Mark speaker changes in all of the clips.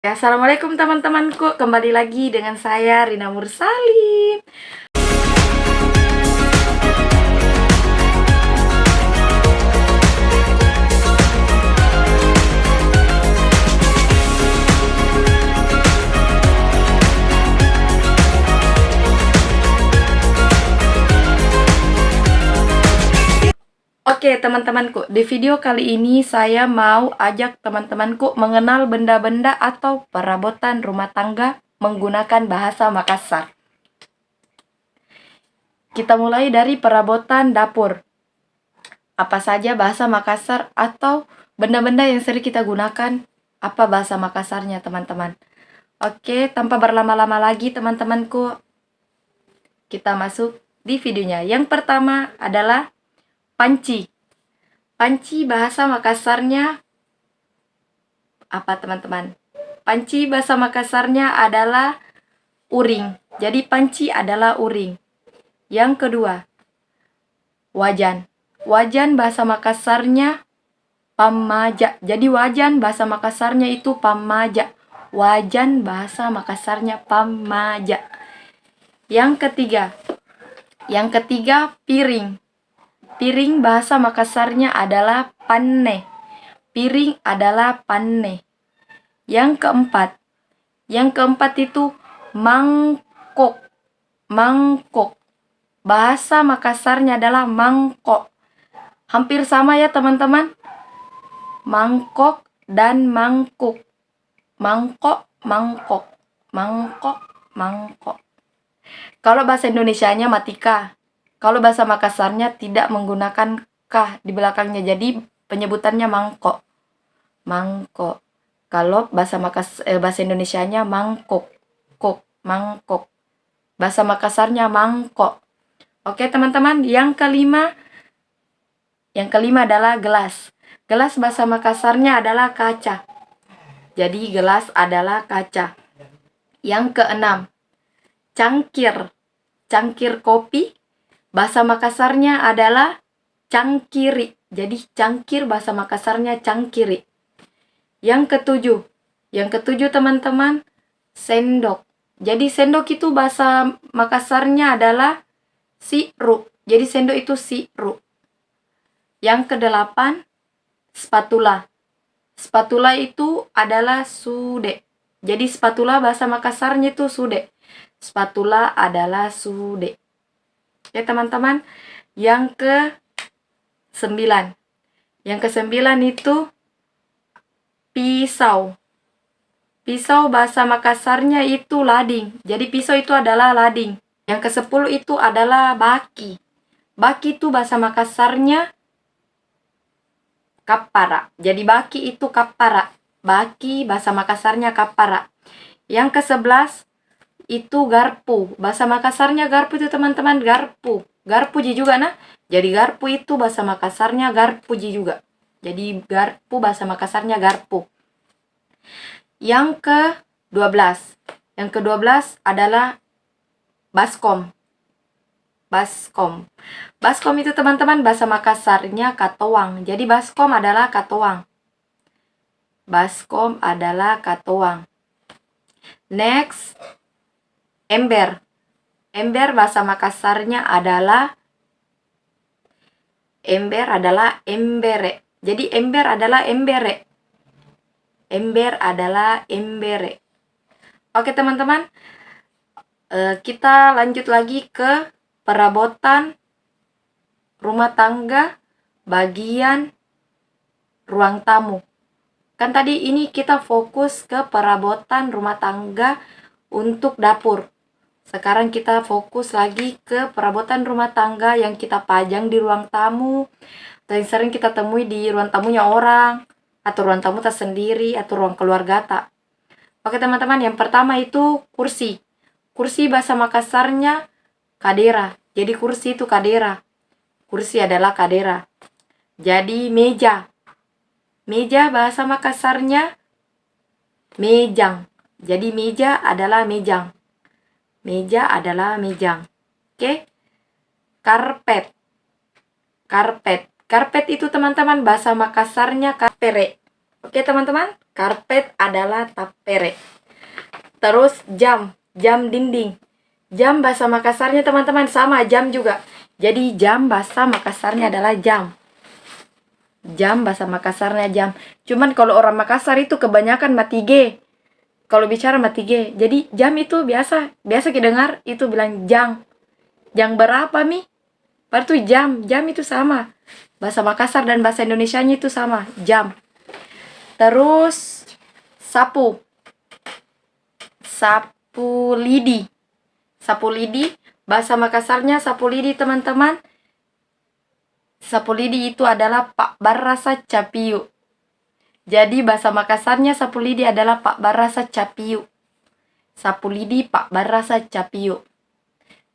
Speaker 1: Ya, assalamualaikum teman-temanku, kembali lagi dengan saya Rina Mursalim. Oke teman-temanku, di video kali ini saya mau ajak teman-temanku mengenal benda-benda atau perabotan rumah tangga menggunakan bahasa Makassar. Kita mulai dari perabotan dapur. Apa saja bahasa Makassar atau benda-benda yang sering kita gunakan, apa bahasa Makassarnya teman-teman. Oke, tanpa berlama-lama lagi teman-temanku, kita masuk di videonya. Yang pertama adalah panci. Panci bahasa Makassarnya apa teman-teman? Panci bahasa Makassarnya adalah uring. Jadi panci adalah uring. Yang kedua, wajan. Wajan bahasa Makassarnya pamaja. Jadi wajan bahasa Makassarnya itu pamaja. Wajan bahasa Makassarnya pamaja. Yang ketiga piring. Piring bahasa Makassarnya adalah panne. Piring adalah panne. Yang keempat itu mangkok. Mangkok. Bahasa Makassarnya adalah mangkok. Hampir sama ya teman-teman. Mangkok dan mangkuk. Mangkok, mangkok. Mangkok, mangkok. Kalau bahasa Indonesianya matika. Kalau bahasa Makassarnya tidak menggunakan kah di belakangnya. Jadi penyebutannya mangkok. Mangkok. Kalau bahasa bahasa Indonesianya mangkok. Kok, mangkok. Bahasa Makassarnya mangkok. Oke, teman-teman, yang kelima adalah gelas. Gelas bahasa Makassarnya adalah kaca. Jadi gelas adalah kaca. Yang keenam, cangkir. Cangkir kopi bahasa Makassarnya adalah cangkiri. Jadi cangkir bahasa Makassarnya cangkiri. Yang ketujuh teman-teman, sendok. Jadi sendok itu bahasa Makassarnya adalah siru. Jadi sendok itu siru. Yang kedelapan, spatula. Spatula itu adalah sude. Jadi spatula bahasa Makassarnya itu sude. Spatula adalah sude. Ya teman-teman, yang kesembilan itu pisau. Pisau bahasa Makassarnya itu lading. Jadi pisau itu adalah lading. Yang ke-10 itu adalah baki. Baki itu bahasa Makassarnya kapara. Jadi baki itu kapara. Baki bahasa Makassarnya kapara. Yang ke-11 itu garpu. Bahasa Makassarnya garpu itu teman-teman garpu. Garpuji juga nah. Jadi garpu itu bahasa Makassarnya garpuji juga. Jadi garpu bahasa Makassarnya garpu. Yang ke-12. Yang ke-12 adalah baskom. Baskom. Baskom itu teman-teman bahasa Makassarnya katoang. Jadi baskom adalah katoang. Baskom adalah katoang. Next, ember. Ember bahasa Makassarnya adalah embere. Jadi ember adalah embere. Ember adalah embere. Oke teman-teman, kita lanjut lagi ke perabotan rumah tangga bagian ruang tamu. Kan tadi ini kita fokus ke perabotan rumah tangga untuk dapur. Sekarang kita fokus lagi ke perabotan rumah tangga yang kita pajang di ruang tamu, atau yang sering kita temui di ruang tamunya orang, atau ruang tamu tersendiri, atau ruang keluarga tak. Oke teman-teman, yang pertama itu kursi. Kursi bahasa Makassarnya kadera. Jadi kursi itu kadera. Kursi adalah kadera. Jadi meja. Meja bahasa Makassarnya mejang. Jadi meja adalah mejang. Meja adalah mejang. Oke. Karpet. Karpet. Karpet itu teman-teman bahasa Makassarnya kapere. Oke teman-teman, karpet adalah tapere. Terus jam, jam dinding. Jam bahasa Makassarnya teman-teman sama jam juga. Jadi jam bahasa Makassarnya adalah jam. Jam bahasa Makassarnya jam. Cuman kalau orang Makassar itu kebanyakan mati G. Kalau bicara mati G. Jadi jam itu biasa kita dengar itu bilang jang. Jang berapa mi? Padahal itu jam. Jam itu sama. Bahasa Makassar dan bahasa Indonesianya itu sama, jam. Terus sapu. Sapu lidi. Sapu lidi, bahasa Makassarnya sapu lidi teman-teman. Sapu lidi itu adalah Pak Barasa Capiu. Jadi bahasa Makassarnya sapu lidi adalah Pak Barasa Capiu. Sapu lidi Pak Barasa Capiu.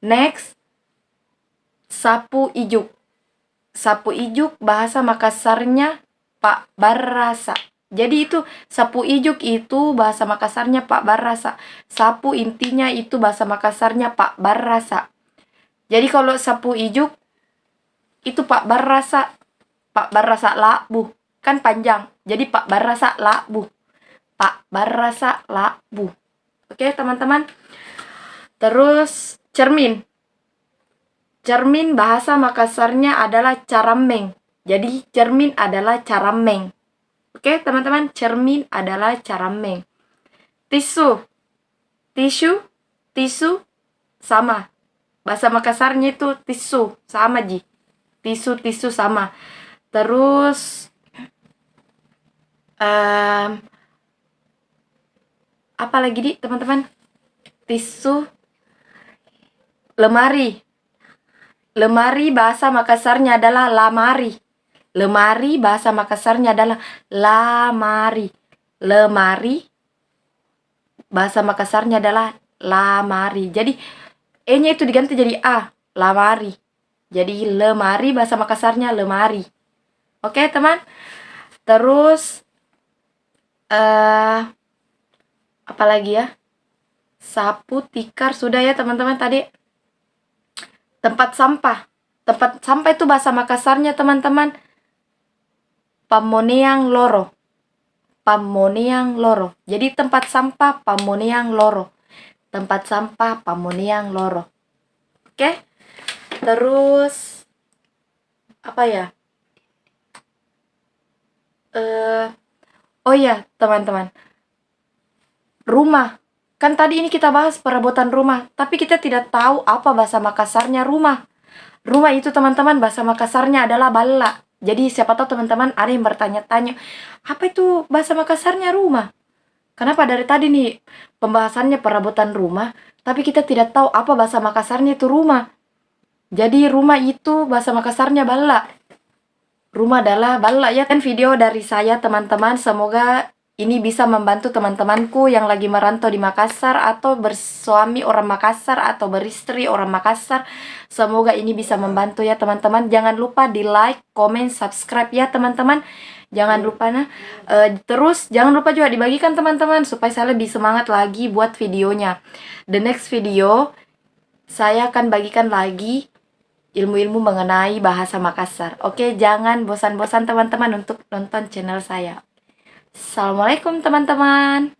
Speaker 1: Next, sapu ijuk. Sapu ijuk bahasa Makassarnya Pak Barasa. Jadi itu sapu ijuk itu bahasa Makassarnya Pak Barasa. Sapu intinya itu bahasa Makassarnya Pak Barasa. Jadi kalau sapu ijuk itu Pak Barasa labu. Kan panjang. Jadi Pak Barasa labu. Pak Barasa labu. Oke, teman-teman. Terus cermin. Cermin bahasa Makassarnya adalah carameng. Jadi cermin adalah carameng. Oke, teman-teman, cermin adalah carameng. Tisu. Tisu sama. Bahasa Makassarnya itu tisu, sama ji. Tisu sama. Terus apa lagi di teman-teman? Tisu, lemari. Lemari bahasa Makassarnya adalah lamari. Lemari bahasa Makassarnya adalah lamari. Lemari bahasa Makassarnya adalah lamari. Jadi E-nya itu diganti jadi A, lamari. Jadi lemari bahasa Makassarnya lemari. Oke, teman. Terus apa lagi ya? Sapu, tikar sudah ya, teman-teman tadi. Tempat sampah. Tempat sampah itu bahasa Makassarnya, teman-teman, Pamoneang loro. Pamoneang loro. Jadi tempat sampah Pamoneang loro. Tempat sampah Pamoneang loro. Oke? Terus apa ya? Oh ya, teman-teman. Rumah. Kan tadi ini kita bahas perabotan rumah, tapi kita tidak tahu apa bahasa Makassarnya rumah. Rumah itu teman-teman bahasa Makassarnya adalah balla. Jadi siapa tahu teman-teman ada yang bertanya-tanya, apa itu bahasa Makassarnya rumah? Kenapa dari tadi nih pembahasannya perabotan rumah, tapi kita tidak tahu apa bahasa Makassarnya itu rumah. Jadi rumah itu bahasa Makassarnya balla. Rumah adalah balla ya. Dan video dari saya teman-teman, semoga ini bisa membantu teman-temanku yang lagi merantau di Makassar atau bersuami orang Makassar atau beristri orang Makassar. Semoga ini bisa membantu ya teman-teman. Jangan lupa di like, komen, subscribe ya teman-teman. Jangan lupa terus jangan lupa juga dibagikan teman-teman supaya saya lebih semangat lagi buat videonya. The next video saya akan bagikan lagi ilmu-ilmu mengenai bahasa Makassar. Oke, jangan bosan-bosan teman-teman untuk nonton channel saya. Assalamualaikum teman-teman.